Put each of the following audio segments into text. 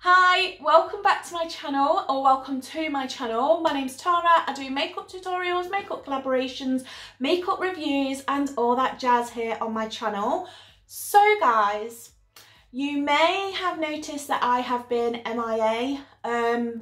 Hi, welcome back to my channel, or welcome to my channel. My name's Tara. I do makeup tutorials, makeup collaborations, makeup reviews and all that jazz here on my channel. So guys, you may have noticed that I have been MIA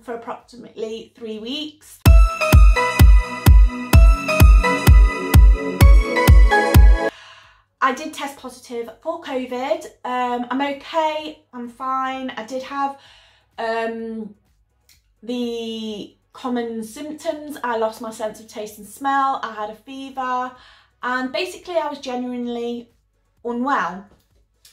for approximately 3 weeks. I did test positive for COVID. I'm okay, I'm fine. I did have the common symptoms. I lost my sense of taste and smell. I had a fever and basically I was genuinely unwell.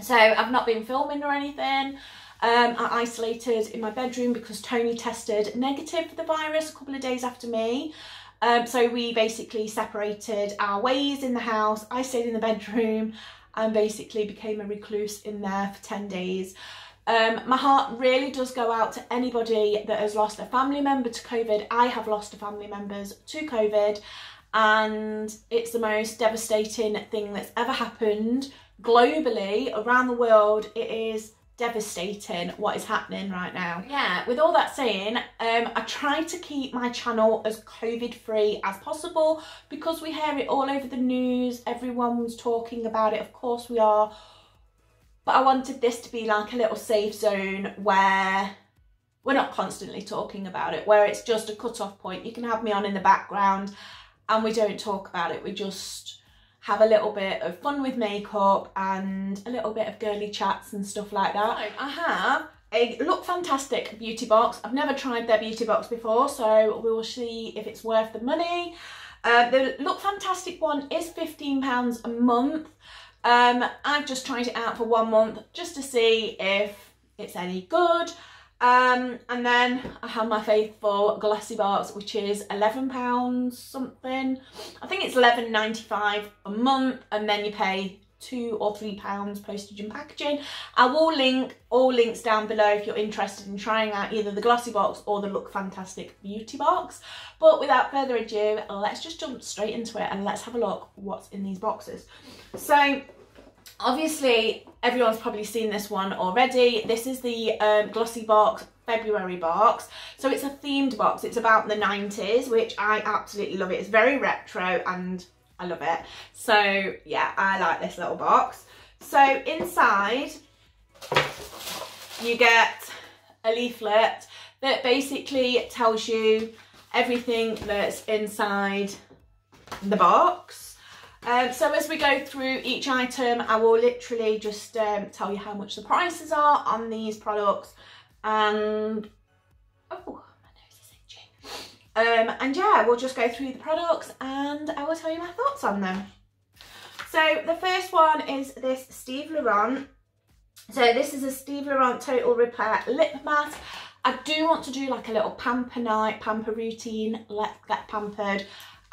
So I've not been filming or anything. I isolated in my bedroom because Tony tested negative for the virus a couple of days after me. So we basically separated our ways in the house. I stayed in the bedroom and basically became a recluse in there for 10 days. My heart really does go out to anybody that has lost a family member to COVID. I have lost a family member to COVID and it's the most devastating thing that's ever happened globally around the world. It is devastating what is happening right now. Yeah, with all that saying, I try to keep my channel as COVID free as possible because we hear it all over the news. Everyone's talking about it, of course we are, but I wanted this to be like a little safe zone where we're not constantly talking about it, where it's just a cut-off point. You can have me on in the background and we don't talk about it, we just have a little bit of fun with makeup and a little bit of girly chats and stuff like that. So I have a Lookfantastic beauty box. I've never tried their beauty box before, so we will see if it's worth the money. The Lookfantastic one is £15 a month. I've just tried it out for 1 month just to see if it's any good. And then I have my faithful Glossy Box, which is £11 something. I think it's £11.95 a month, and then you pay £2 or £3 postage and packaging. I will link all links down below if you're interested in trying out either the Glossy Box or the Lookfantastic beauty box. But without further ado, let's just jump straight into it and let's have a look what's in these boxes. So obviously, everyone's probably seen this one already. This is the Glossy Box February Box. So it's a themed box. It's about the 90s, which I absolutely love it. It's very retro and I love it. So yeah, I like this little box. So inside, you get a leaflet that basically tells you everything that's inside the box. So as we go through each item, I will literally just tell you how much the prices are on these products, and oh, my nose is itching. And yeah, we'll just go through the products and I will tell you my thoughts on them. So the first one is this Steve Laurent. So this is a Steve Laurent Total Repair Lip Mask. I do want to do like a little pamper night, pamper routine, let's get pampered.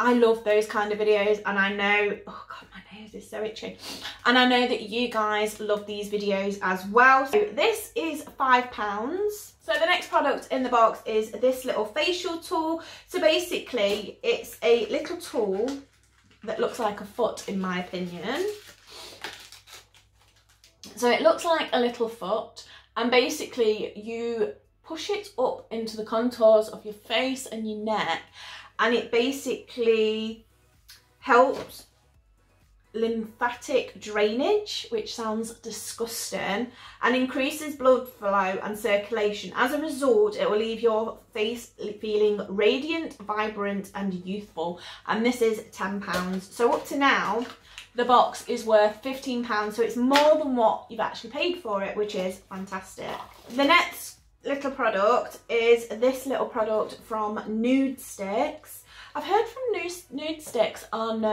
I love those kind of videos, and I know, oh God, my nose is so itchy. And I know that you guys love these videos as well. So this is £5. So the next product in the box is this little facial tool. So basically it's a little tool that looks like a foot in my opinion. So it looks like a little foot, and basically you push it up into the contours of your face and your neck, and it basically helps lymphatic drainage, which sounds disgusting, and increases blood flow and circulation. As a result, it will leave your face feeling radiant, vibrant and youthful, and this is £10. So up to now the box is worth £15, so it's more than what you've actually paid for it, which is fantastic. The next little product is this little product from Nude Sticks. I've heard from Nude Sticks on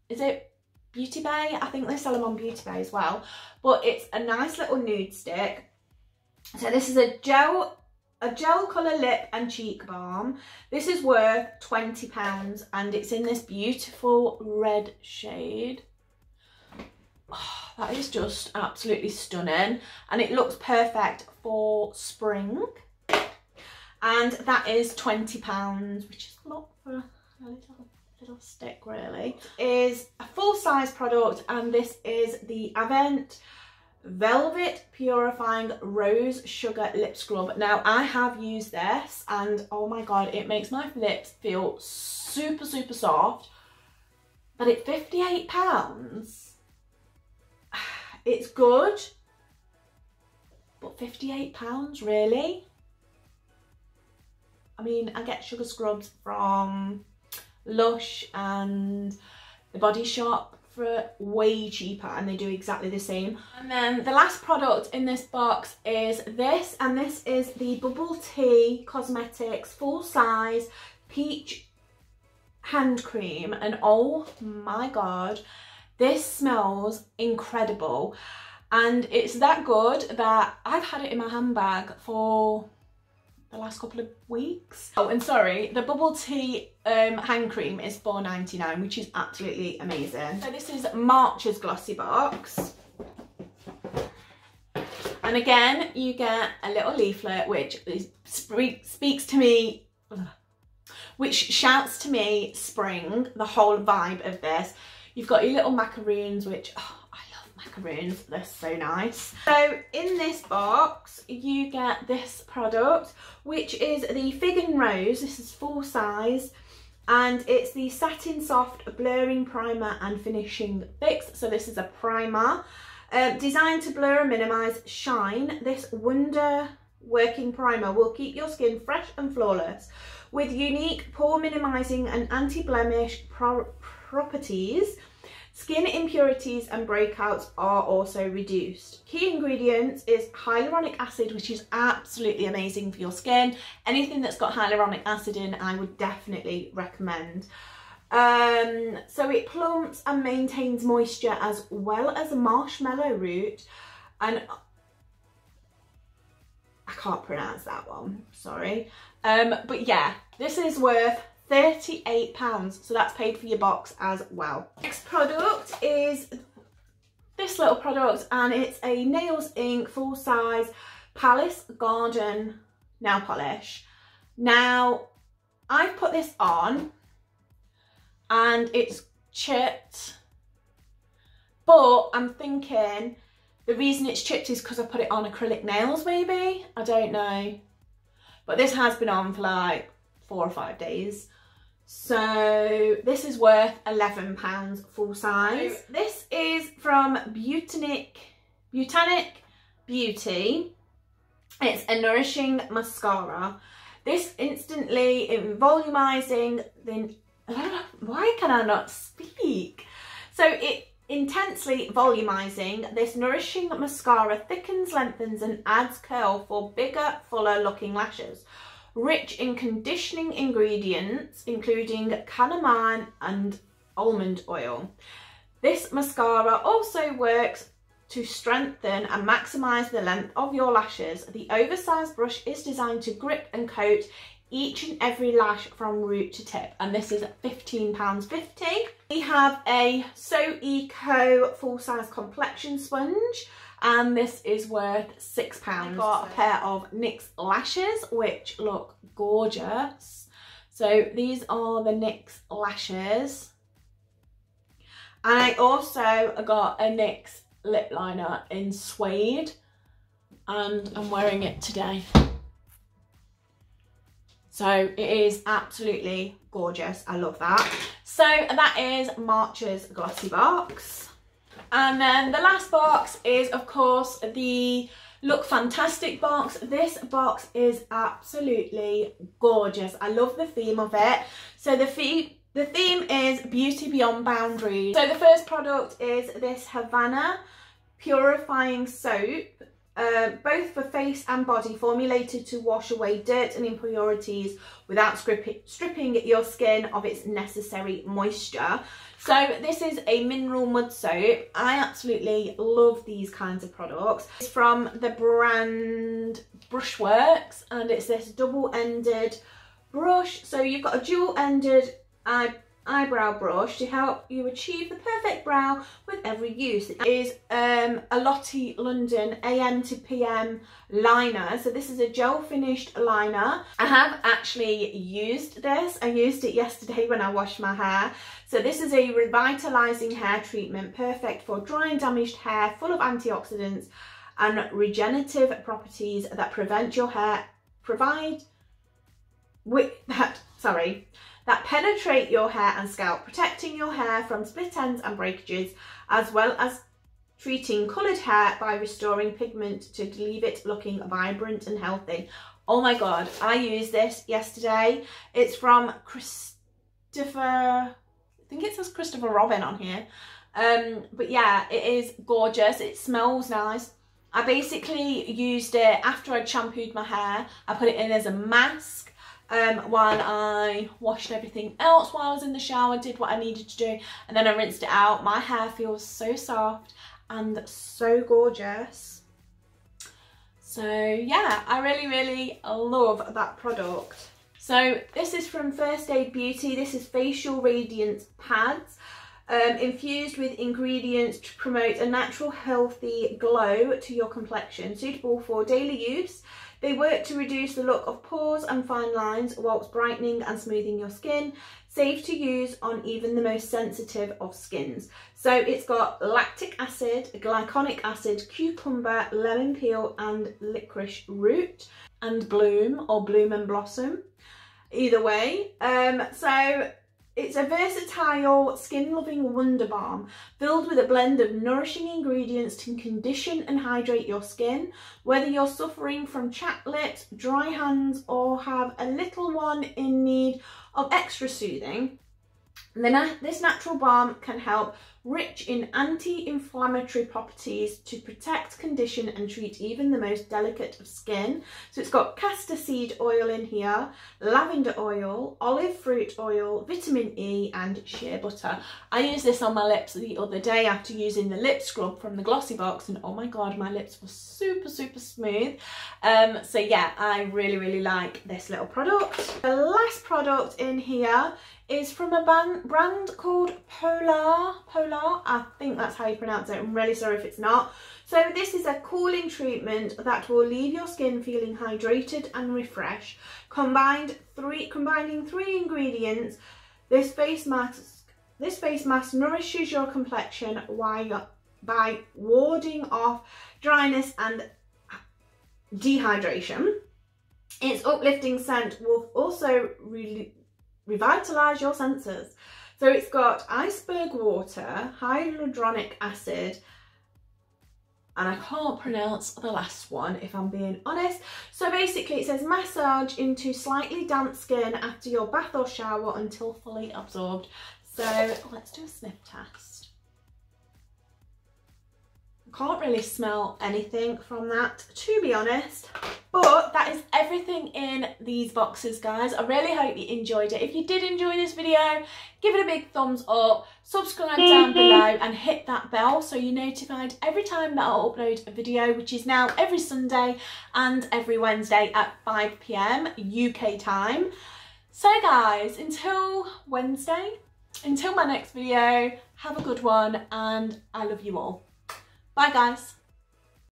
is it Beauty Bay? I think they sell them on Beauty Bay as well, but it's a nice little nude stick. So this is a gel colour lip and cheek balm. This is worth £20 and it's in this beautiful red shade. Oh, that is just absolutely stunning, and it looks perfect for spring, and that is £20, which is a lot for a little stick really. It is a full-size product, and this is the Avant Velvet Purifying Rose Sugar Lip Scrub. Now, I have used this and oh my god, it makes my lips feel super, super soft. But at £58, it's good. But £58, really? I mean, I get sugar scrubs from Lush and the Body Shop for way cheaper, and they do exactly the same. And then the last product in this box is this, and this is the Bubble Tea Cosmetics full size peach hand cream, and oh my god, this smells incredible. And it's that good that I've had it in my handbag for the last couple of weeks. Oh, and sorry, the Bubble Tea hand cream is £4.99, which is absolutely amazing. So this is March's Glossy Box. And again, you get a little leaflet which speaks to me, which shouts to me spring, the whole vibe of this. You've got your little macaroons, which, oh, I love macaroons, they're so nice. So in this box, you get this product, which is the Fig and Rose. This is full size, and it's the Satin Soft Blurring Primer and Finishing Fix. So this is a primer designed to blur and minimise shine. This wonder working primer will keep your skin fresh and flawless with unique pore minimising and anti-blemish properties. Skin impurities and breakouts are also reduced. Key ingredients is hyaluronic acid, which is absolutely amazing for your skin. Anything that's got hyaluronic acid in, I would definitely recommend. So it plumps and maintains moisture as well as a marshmallow root, and I can't pronounce that one, sorry. But yeah, this is worth £38, so that's paid for your box as well. Next product is this little product, and it's a Nails Inc full size Palace Garden nail polish. Now, I've put this on and it's chipped, but I'm thinking the reason it's chipped is because I put it on acrylic nails, maybe, I don't know. But this has been on for like 4 or 5 days. So this is worth £11 full size. So this is from Botanic Beauty. It's a Nourishing Mascara. This instantly volumizing, why can I not speak? So it intensely volumizing, this nourishing mascara thickens, lengthens and adds curl for bigger, fuller looking lashes. Rich in conditioning ingredients including chamomile and almond oil. This mascara also works to strengthen and maximise the length of your lashes. The oversized brush is designed to grip and coat each and every lash from root to tip, and this is £15.50. We have a So Eco full-size complexion sponge, and this is worth £6. I've got a pair of NYX lashes which look gorgeous. So these are the NYX lashes, and I also got a NYX lip liner in suede, and I'm wearing it today. So it is absolutely gorgeous. I love that. So that is March's Glossy Box. And then the last box is, of course, the Lookfantastic box. This box is absolutely gorgeous. I love the theme of it. So the theme is Beauty Beyond Boundaries. So the first product is this Havana Purifying Soap. Both for face and body, formulated to wash away dirt and impurities without stripping your skin of its necessary moisture. So this is a mineral mud soap. I absolutely love these kinds of products. It's from the brand Brushworks, and it's this double-ended brush. So you've got a dual-ended eyebrow brush to help you achieve the perfect brow with every use. It is a Lottie London AM to PM liner. So this is a gel finished liner. I have actually used this. I used it yesterday when I washed my hair. So this is a revitalizing hair treatment, perfect for dry and damaged hair, full of antioxidants and regenerative properties that prevent your hair, that penetrate your hair and scalp, protecting your hair from split ends and breakages, as well as treating coloured hair by restoring pigment to leave it looking vibrant and healthy. Oh my god, I used this yesterday. It's from Christopher, I think it says Christopher Robin on here. But yeah, it is gorgeous. It smells nice. I basically used it after I'd shampooed my hair. I put it in as a mask while I washed everything else while I was in the shower, did what I needed to do, and then I rinsed it out. My hair feels so soft and so gorgeous. So yeah, I really love that product. So this is from First Aid Beauty. This is facial radiance pads. Infused with ingredients to promote a natural healthy glow to your complexion, suitable for daily use. They work to reduce the look of pores and fine lines whilst brightening and smoothing your skin. Safe to use on even the most sensitive of skins. So it's got lactic acid, glycolic acid, cucumber, lemon peel and licorice root, and bloom or bloom and blossom. Either way, so it's a versatile skin-loving wonder balm filled with a blend of nourishing ingredients to condition and hydrate your skin. Whether you're suffering from chapped lips, dry hands, or have a little one in need of extra soothing, then this natural balm can help, rich in anti-inflammatory properties to protect, condition and treat even the most delicate of skin. So it's got castor seed oil in here, lavender oil, olive fruit oil, vitamin E and shea butter. I used this on my lips the other day after using the lip scrub from the Glossybox, and oh my god, my lips were super smooth. So yeah, I really like this little product. The last product in here is from a brand called Polar, I think that's how you pronounce it. I'm really sorry if it's not. So this is a cooling treatment that will leave your skin feeling hydrated and refreshed. Combining three ingredients, this face mask nourishes your complexion by warding off dryness and dehydration. Its uplifting scent will also revitalise your senses. So it's got iceberg water, hyaluronic acid, and I can't pronounce the last one if I'm being honest. So basically it says massage into slightly damp skin after your bath or shower until fully absorbed. So let's do a sniff test. Can't really smell anything from that, to be honest, but that is everything in these boxes, guys. I really hope you enjoyed it. If you did enjoy this video, give it a big thumbs up, subscribe down below and hit that bell so you're notified every time that I'll upload a video, which is now every Sunday and every Wednesday at 5 PM UK time. So guys, until Wednesday, until my next video, have a good one and I love you all. Bye guys.